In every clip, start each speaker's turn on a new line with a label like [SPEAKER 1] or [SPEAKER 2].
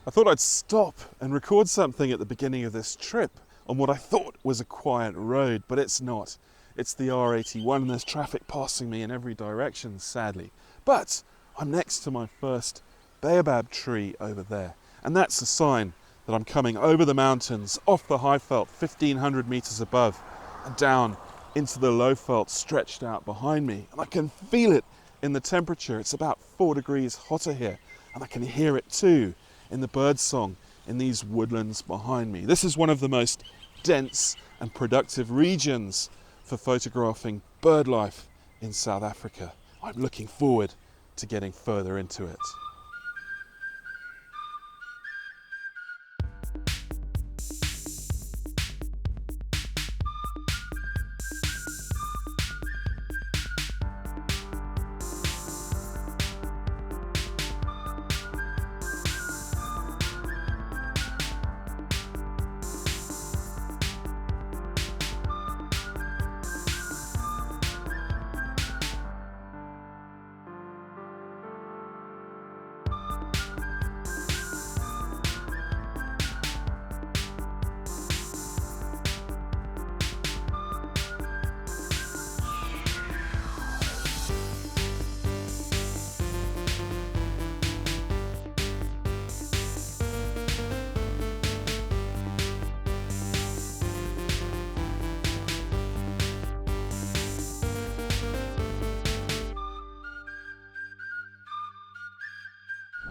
[SPEAKER 1] I thought I'd stop and record something at the beginning of this trip on what I thought was a quiet road, but it's not. It's the R81 and there's traffic passing me in every direction, sadly. But I'm next to my first baobab tree over there, and that's a sign that I'm coming over the mountains, off the high veld, 1,500 meters above, and down into the low veld stretched out behind me. And I can feel it in the temperature. It's about 4 degrees hotter here, and I can hear it too in the bird song in these woodlands behind me. This is one of the most dense and productive regions for photographing bird life in South Africa. I'm looking forward to getting further into it.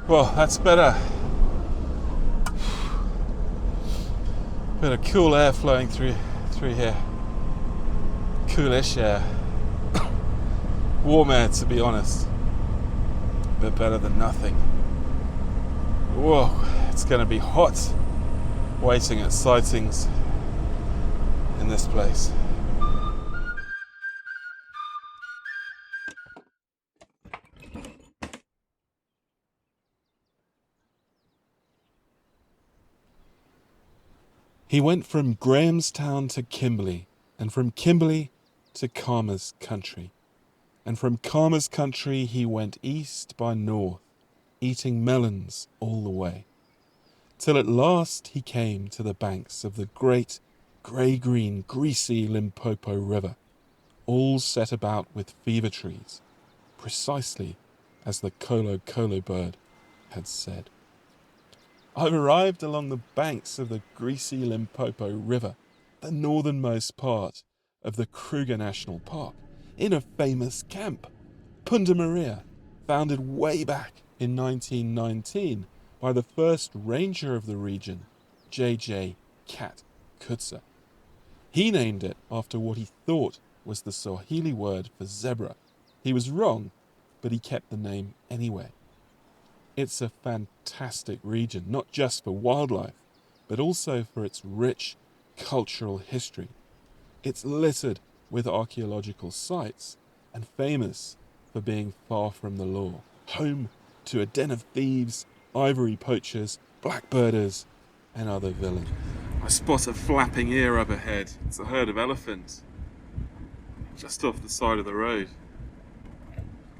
[SPEAKER 1] Well, that's better. Bit of cool air flowing through here. Coolish air. Warm air, to be honest. A bit better than nothing. Whoa, it's going to be hot waiting at sightings in this place. He went from Grahamstown to Kimberley, and from Kimberley to Khama's country. And from Khama's country he went east by north, eating melons all the way, till at last he came to the banks of the great grey-green, greasy Limpopo River, all set about with fever trees, precisely as the kolo bird had said. I've arrived along the banks of the greasy Limpopo River, the northernmost part of the Kruger National Park, in a famous camp, Punda, founded way back in 1919 by the first ranger of the region, J.J. Cat Kutsa. He named it after what he thought was the Swahili word for zebra. He was wrong, but he kept the name anyway. It's a fantastic region, not just for wildlife, but also for its rich cultural history. It's littered with archaeological sites and famous for being far from the law, home to a den of thieves, ivory poachers, blackbirders, and other villains. I spot a flapping ear up ahead. It's a herd of elephants, just off the side of the road.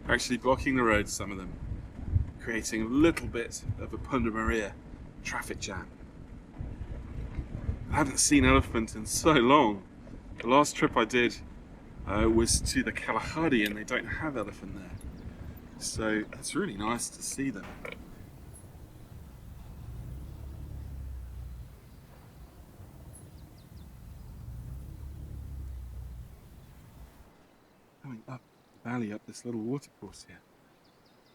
[SPEAKER 1] Actually blocking the road, some of them, creating a little bit of a Punda traffic jam. I haven't seen elephant in so long. The last trip I did was to the Kalahari, and they don't have elephant there. So it's really nice to see them. Coming up the valley, up this little watercourse here.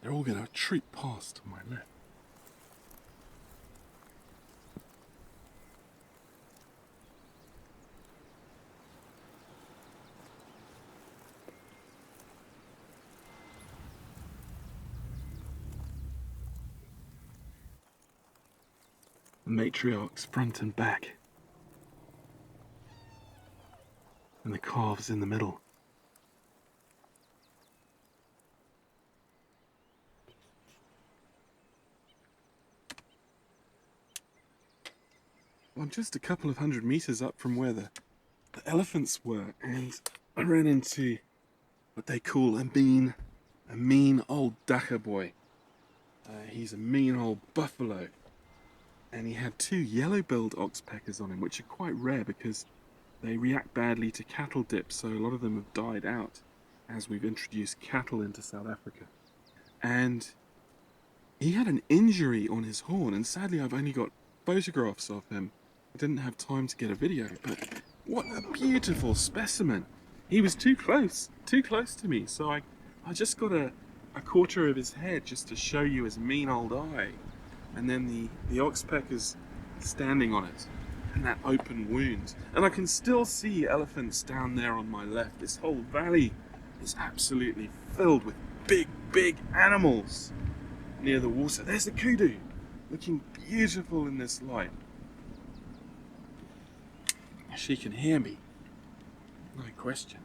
[SPEAKER 1] They're all going to troop past to my left. The matriarchs front and back, and the calves in the middle. I'm just a couple of 100 meters up from where the elephants were, and I ran into what they call a mean old Daka boy. He's a mean old buffalo, And he had 2 yellow-billed oxpeckers on him, which are quite rare because they react badly to cattle dips, so a lot of them have died out as we've introduced cattle into South Africa. And he had an injury on his horn, and sadly I've only got photographs of him. I didn't have time to get a video, but what a beautiful specimen. He was too close to me, so I just got a quarter of his head just to show you his mean old eye. And then the oxpeckers standing on it, and that open wound. And I can still see elephants down there on my left. This whole valley is absolutely filled with big animals near the water. There's the kudu, looking beautiful in this light. She can hear me, no question.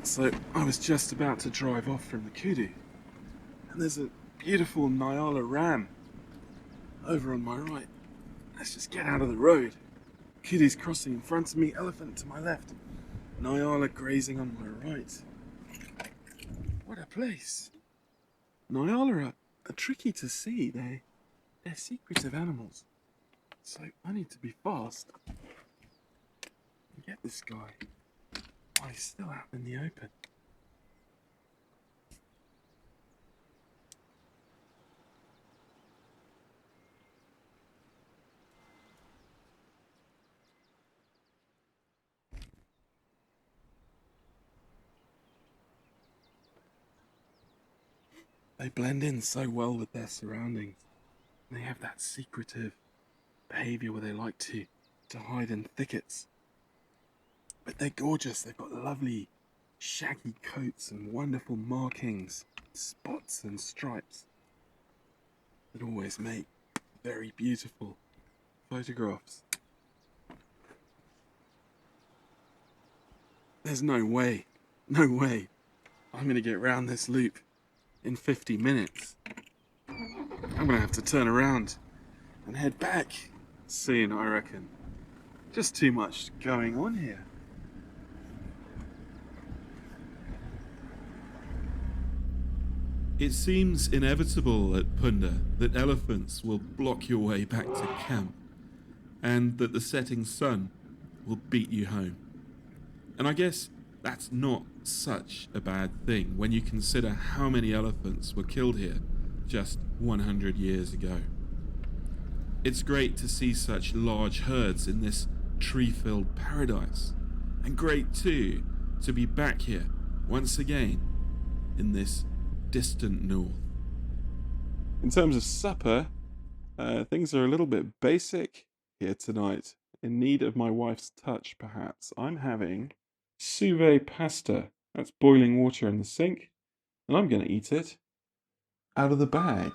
[SPEAKER 1] So I was just about to drive off from the kudu, and there's a beautiful nyala ram over on my right. Let's just get out of the road. Kudu's crossing in front of me, elephant to my left, nyala grazing on my right. What a place. Nyala are tricky to see. They're secretive animals, so I need to be fast and get this guy while he's still out in the open. They blend in so well with their surroundings. They have that secretive behavior where they like to hide in thickets. But they're gorgeous. They've got lovely shaggy coats and wonderful markings, spots and stripes that always make very beautiful photographs. There's no way I'm going to get round this loop in 50 minutes. I'm going to have to turn around and head back soon, I reckon. Just too much going on here. It seems inevitable at Punda that elephants will block your way back to camp, and that the setting sun will beat you home. And I guess that's not such a bad thing when you consider how many elephants were killed here just 100 years ago. It's great to see such large herds in this tree-filled paradise, and great too to be back here once again in this distant north. In terms of supper, things are a little bit basic here tonight, in need of my wife's touch perhaps. I'm having suve pasta. That's boiling water in the sink, and I'm going to eat it out of the bag.